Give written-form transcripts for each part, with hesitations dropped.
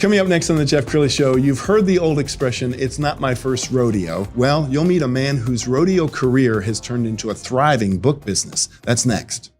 Coming up next on the Jeff Crilley Show, you've heard the old expression, it's not my first rodeo. Well, you'll meet a man whose rodeo career has turned into a thriving book business. That's next.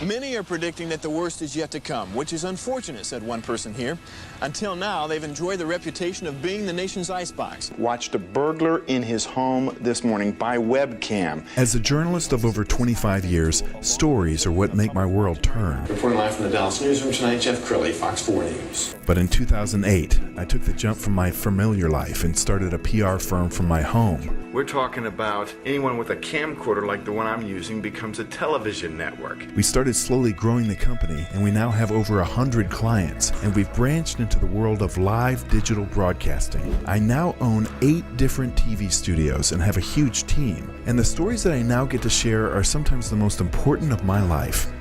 Many are predicting that the worst is yet to come, which is unfortunate, said one person here. Until now, they've enjoyed the reputation of being the nation's icebox. Watched a burglar in his home this morning by webcam. As a journalist of over 25 years, stories are what make my world turn. Reporting live from the Dallas newsroom tonight, Jeff Crilley, Fox 4 News. But in 2008, I took the jump from my familiar life and started a PR firm from my home. We're talking about anyone with a camcorder like the one I'm using becomes a television network. We started slowly growing the company, and we now have over 100 clients, and we've branched into the world of live digital broadcasting. I now own 8 different TV studios and have a huge team, and the stories that I now get to share are sometimes the most important of my life.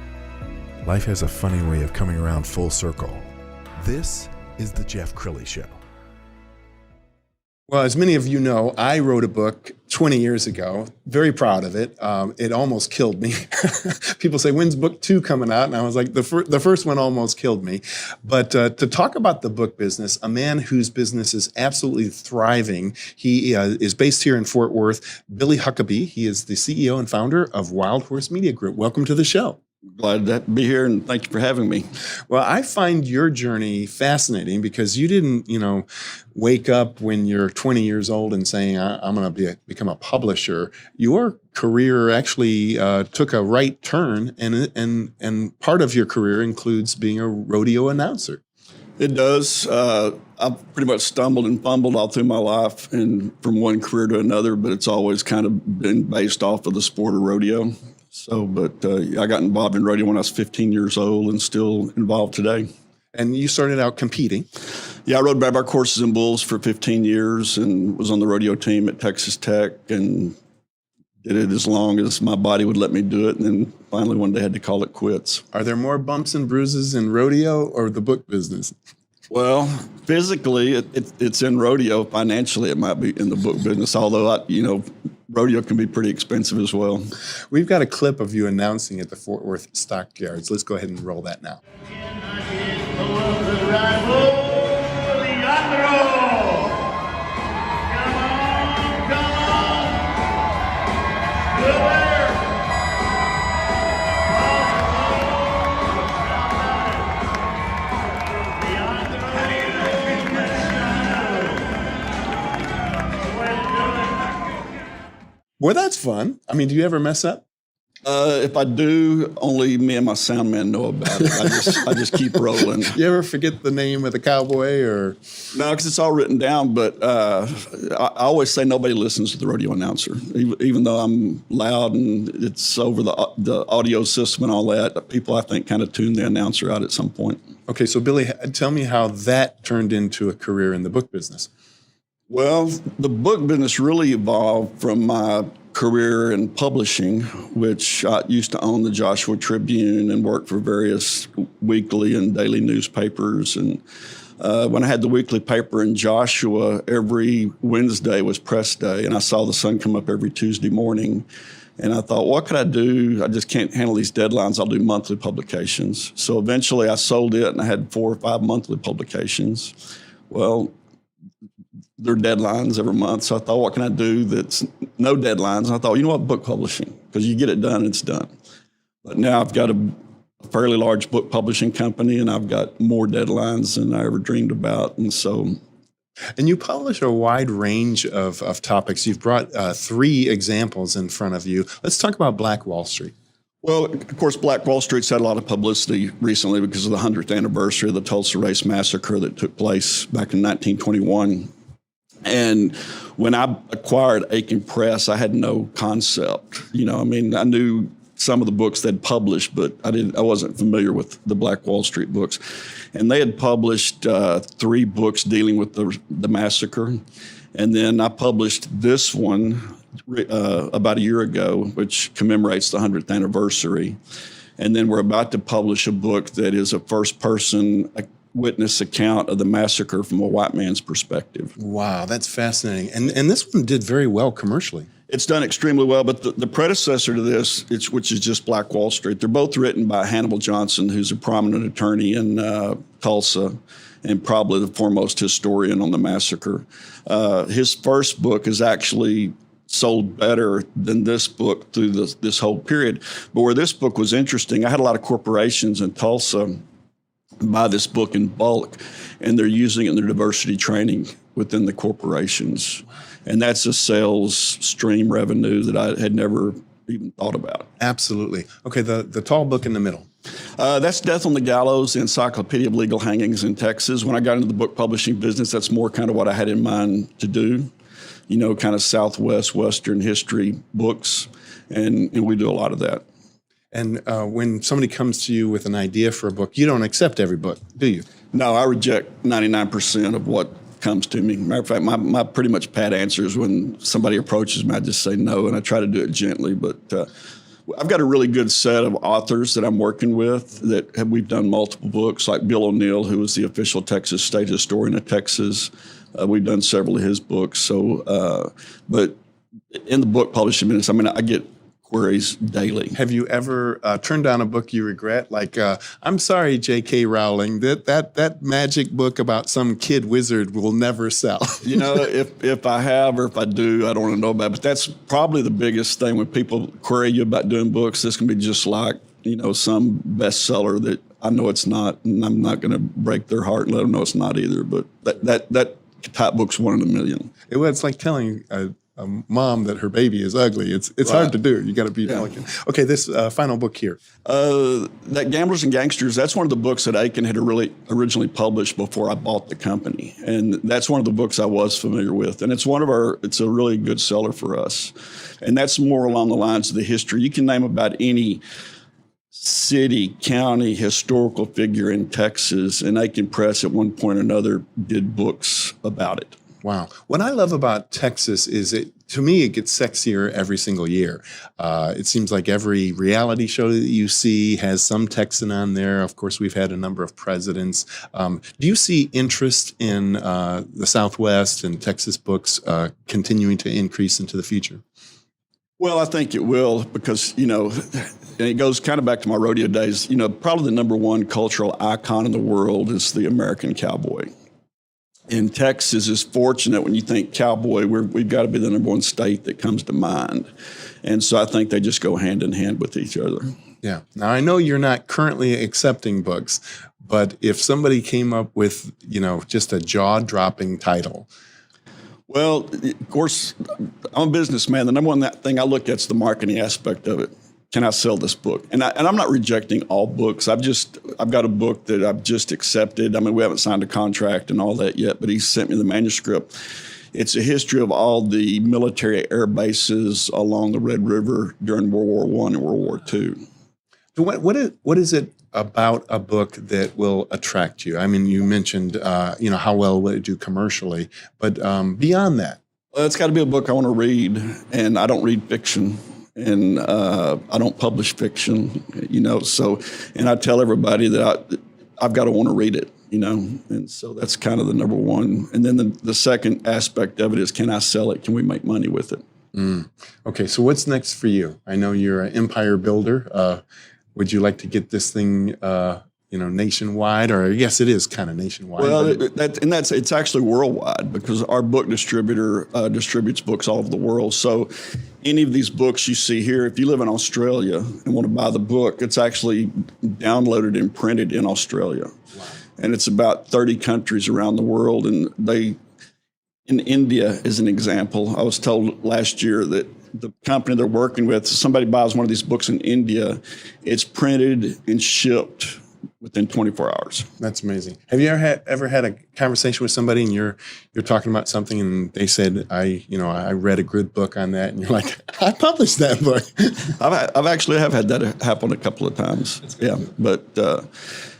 Life has a funny way of coming around full circle. This is the Jeff Crilley Show. Well, as many of you know, I wrote a book 20 years ago. Very proud of it. It almost killed me. People say, when's book 2 coming out? And I was like, the first one almost killed me. But to talk about the book business, a man whose business is absolutely thriving. He is based here in Fort Worth. Billy Huckaby. He is the CEO and founder of Wild Horse Media Group. Welcome to the show. Glad to be here, and thank you for having me. Well, I find your journey fascinating because you didn't, wake up when you're 20 years old and saying, I'm going to become a publisher. Your career actually took a right turn, and part of your career includes being a rodeo announcer. It does. I've pretty much stumbled and fumbled all through my life and from one career to another, but it's always kind of been based off of the sport of rodeo. But I got involved in rodeo when I was 15 years old and still involved today. And you started out competing. Yeah, I rode bareback horses and bulls for 15 years and was on the rodeo team at Texas Tech and did it as long as my body would let me do it. And then finally one day had to call it quits. Are there more bumps and bruises in rodeo or the book business? Well, physically, it's in rodeo. Financially, it might be in the book business, although, rodeo can be pretty expensive as well. We've got a clip of you announcing at the Fort Worth Stockyards. Let's go ahead and roll that now. Well, that's fun. I mean, do you ever mess up? If I do, only me and my sound man know about it. I just keep rolling. You ever forget the name of the cowboy or? No, because it's all written down. But I always say nobody listens to the rodeo announcer, even though I'm loud and it's over the audio system and all that. People, I think, kind of tune the announcer out at some point. Okay, so Billy, tell me how that turned into a career in the book business. Well, the book business really evolved from my career in publishing, which I used to own the Joshua Tribune and worked for various weekly and daily newspapers. And when I had the weekly paper in Joshua, every Wednesday was press day, and I saw the sun come up every Tuesday morning. And I thought, what could I do? I just can't handle these deadlines. I'll do monthly publications. So eventually I sold it, and I had 4 or 5 monthly publications. Well, there are deadlines every month. So I thought, what can I do that's no deadlines? And I thought, book publishing, because you get it done, it's done. But now I've got a fairly large book publishing company, and I've got more deadlines than I ever dreamed about. And you publish a wide range of topics. You've brought 3 examples in front of you. Let's talk about Black Wall Street. Well, of course, Black Wall Street's had a lot of publicity recently because of the 100th anniversary of the Tulsa Race Massacre that took place back in 1921. And when I acquired Aiken Press, I had no concept. I knew some of the books they'd published, but I wasn't familiar with the Black Wall Street books. And they had published 3 books dealing with the massacre. And then I published this one about a year ago, which commemorates the 100th anniversary. And then we're about to publish a book that is a first-person witness account of the massacre from a white man's perspective. Wow, that's fascinating. And this one did very well commercially. It's done extremely well, but the predecessor to this, which is just Black Wall Street, they're both written by Hannibal Johnson, who's a prominent attorney in Tulsa and probably the foremost historian on the massacre. His first book is actually sold better than this book through this whole period. But where this book was interesting, I had a lot of corporations in Tulsa buy this book in bulk, and they're using it in their diversity training within the corporations. And that's a sales stream revenue that I had never even thought about. Absolutely. Okay, the tall book in the middle. That's Death on the Gallows, the Encyclopedia of Legal Hangings in Texas. When I got into the book publishing business, that's more kind of what I had in mind to do, kind of Southwest, Western history books, and we do a lot of that. And when somebody comes to you with an idea for a book, you don't accept every book, do you? No, I reject 99% of what comes to me. Matter of fact, my pretty much pat answer is when somebody approaches me, I just say no, and I try to do it gently. But I've got a really good set of authors that I'm working with we've done multiple books, like Bill O'Neill, who was the official Texas state historian of Texas. We've done several of his books. So, but in the book publishing business, I get queries daily. Have you ever turned down a book you regret? Like, I'm sorry, J.K. Rowling, that magic book about some kid wizard will never sell. If I have or if I do, I don't want to know about it. But that's probably the biggest thing when people query you about doing books. This can be just like, some bestseller that I know it's not, and I'm not going to break their heart and let them know it's not either. But that type book's one in a million. It's like telling a mom that her baby is ugly. It's right. Hard to do. You got to be delicate. Okay, this final book here. That Gamblers and Gangsters, that's one of the books that Aiken had originally published before I bought the company. And that's one of the books I was familiar with. And it's a really good seller for us. And that's more along the lines of the history. You can name about any city, county, historical figure in Texas, and Aiken Press at one point or another did books about it. Wow. What I love about Texas is to me, it gets sexier every single year. It seems like every reality show that you see has some Texan on there. Of course, we've had a number of presidents. Do you see interest in the Southwest and Texas books continuing to increase into the future? Well, I think it will because, and it goes kind of back to my rodeo days. Probably the number one cultural icon in the world is the American cowboy. And Texas is fortunate when you think cowboy, we've got to be the number one state that comes to mind. And so I think they just go hand in hand with each other. Yeah. Now, I know you're not currently accepting books, but if somebody came up with, just a jaw-dropping title. Well, of course, I'm a businessman. The number one thing I look at is the marketing aspect of it. Can I sell this book? And I'm not rejecting all books. I've got a book that I've just accepted. We haven't signed a contract and all that yet, but he sent me the manuscript. It's a history of all the military air bases along the Red River during World War I and World War II. What is it about a book that will attract you? You mentioned, how well will it do commercially, but beyond that? Well, it's got to be a book I want to read, and I don't read fiction. And I don't publish fiction, so, and I tell everybody that I've got to want to read it, and so that's kind of the number one. And then the second aspect of it is, can I sell it? Can we make money with it? Okay, so what's next for you? I know you're an empire builder. Would you like to get this thing nationwide, or yes, it is kind of nationwide. Well, it's actually worldwide because our book distributor distributes books all over the world. So any of these books you see here, if you live in Australia and want to buy the book, it's actually downloaded and printed in Australia. Wow. And it's about 30 countries around the world. And in India, as an example, I was told last year that the company they're working with, somebody buys one of these books in India, it's printed and shipped within 24 hours. That's amazing. Have you ever had a conversation with somebody and you're talking about something and they said, I read a good book on that, and you're like, I published that book. I've actually had that happen a couple of times. Yeah, but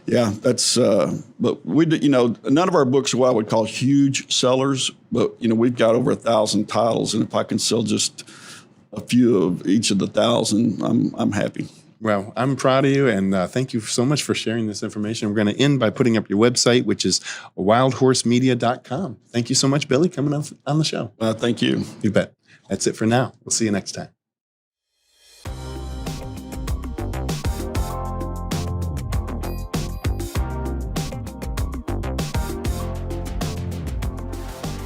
that's but we none of our books are what I would call huge sellers, but we've got over 1,000 titles, and if I can sell just a few of each of the 1,000, I'm happy. Well, I'm proud of you, and thank you so much for sharing this information. We're going to end by putting up your website, which is wildhorsemedia.com. Thank you so much, Billy, coming on the show. Thank you. You bet. That's it for now. We'll see you next time.